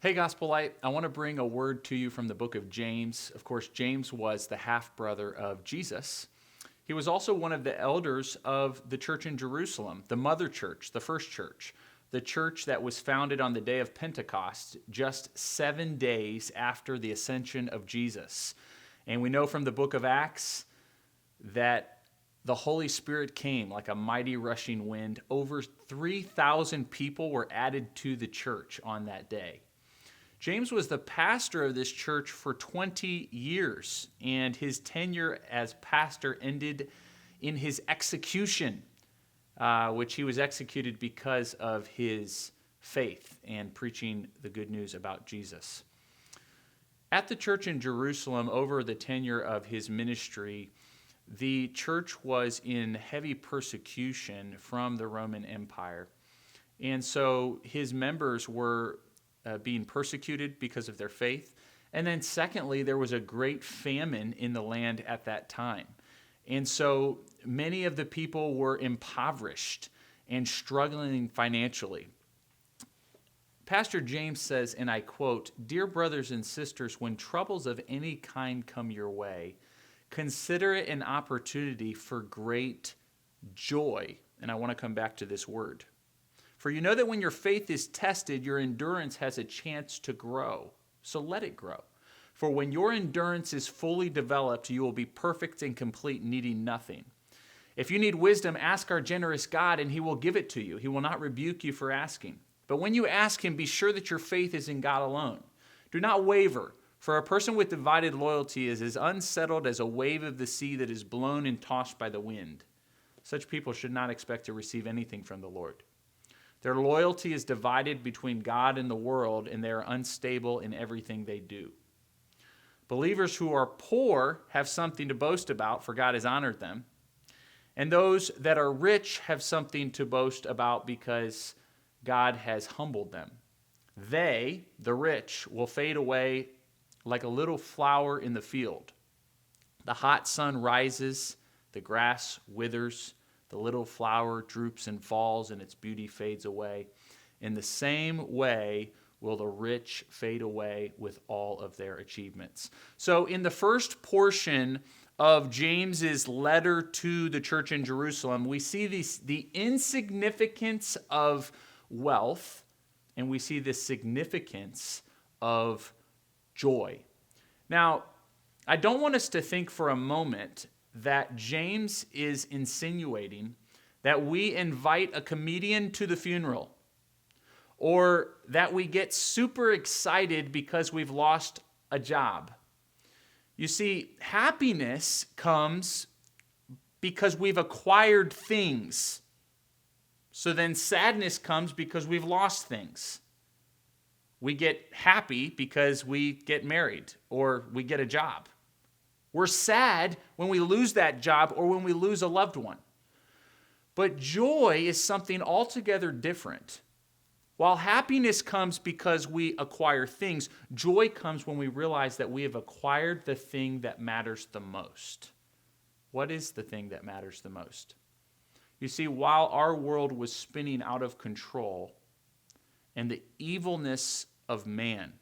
Hey, Gospel Light, I want to bring a word to you from the book of James. Of course, James was the half-brother of Jesus. He was also one of the elders of the church in Jerusalem, the mother church, the first church, the church that was founded on the day of Pentecost, just 7 days after the ascension of Jesus. And we know from the book of Acts that the Holy Spirit came like a mighty rushing wind. Over 3,000 people were added to the church on that day. James was the pastor of this church for 20 years, and his tenure as pastor ended in his execution, which he was executed because of his faith and preaching the good news about Jesus. At the church in Jerusalem, over the tenure of his ministry, the church was in heavy persecution from the Roman Empire. And so his members were being persecuted because of their faith. And then secondly, there was a great famine in the land at that time. And so many of the people were impoverished and struggling financially. Pastor James says, and I quote, "Dear brothers and sisters, when troubles of any kind come your way, consider it an opportunity for great joy." And I want to come back to this word. "For you know that when your faith is tested, your endurance has a chance to grow. So let it grow. For when your endurance is fully developed, you will be perfect and complete, needing nothing. If you need wisdom, ask our generous God, and he will give it to you. He will not rebuke you for asking. But when you ask him, be sure that your faith is in God alone. Do not waver, for a person with divided loyalty is as unsettled as a wave of the sea that is blown and tossed by the wind. Such people should not expect to receive anything from the Lord. Their loyalty is divided between God and the world, and they are unstable in everything they do. Believers who are poor have something to boast about, for God has honored them. And those that are rich have something to boast about because God has humbled them. They, the rich, will fade away like a little flower in the field. The hot sun rises, the grass withers, the little flower droops and falls, and its beauty fades away. In the same way will the rich fade away with all of their achievements." So in the first portion of James's letter to the church in Jerusalem, we see the insignificance of wealth, and we see the significance of joy. Now, I don't want us to think for a moment that James is insinuating that we invite a comedian to the funeral, or that we get super excited because we've lost a job. You see, happiness comes because we've acquired things. So then sadness comes because we've lost things. We get happy because we get married or we get a job. We're sad when we lose that job or when we lose a loved one. But joy is something altogether different. While happiness comes because we acquire things, joy comes when we realize that we have acquired the thing that matters the most. What is the thing that matters the most? You see, while our world was spinning out of control and the evilness of man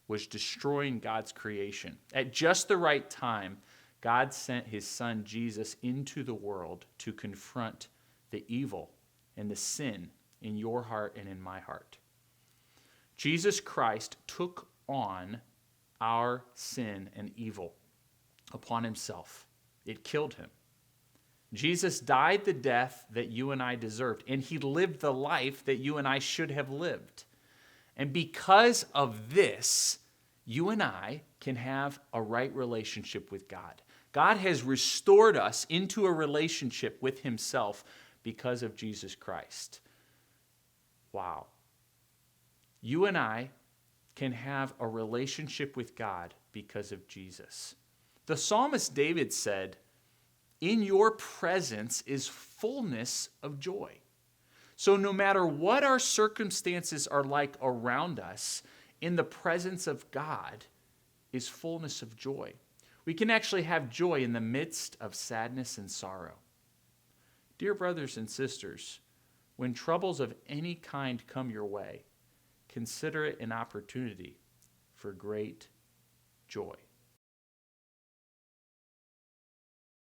was destroying God's creation, at just the right time, God sent his son Jesus into the world to confront the evil and the sin in your heart and in my heart. Jesus Christ took on our sin and evil upon himself. It killed him. Jesus died the death that you and I deserved, and he lived the life that you and I should have lived. And because of this, you and I can have a right relationship with God. God has restored us into a relationship with himself because of Jesus Christ. Wow. You and I can have a relationship with God because of Jesus. The psalmist David said, "In your presence is fullness of joy." So no matter what our circumstances are like around us, in the presence of God is fullness of joy. We can actually have joy in the midst of sadness and sorrow. Dear brothers and sisters, when troubles of any kind come your way, consider it an opportunity for great joy.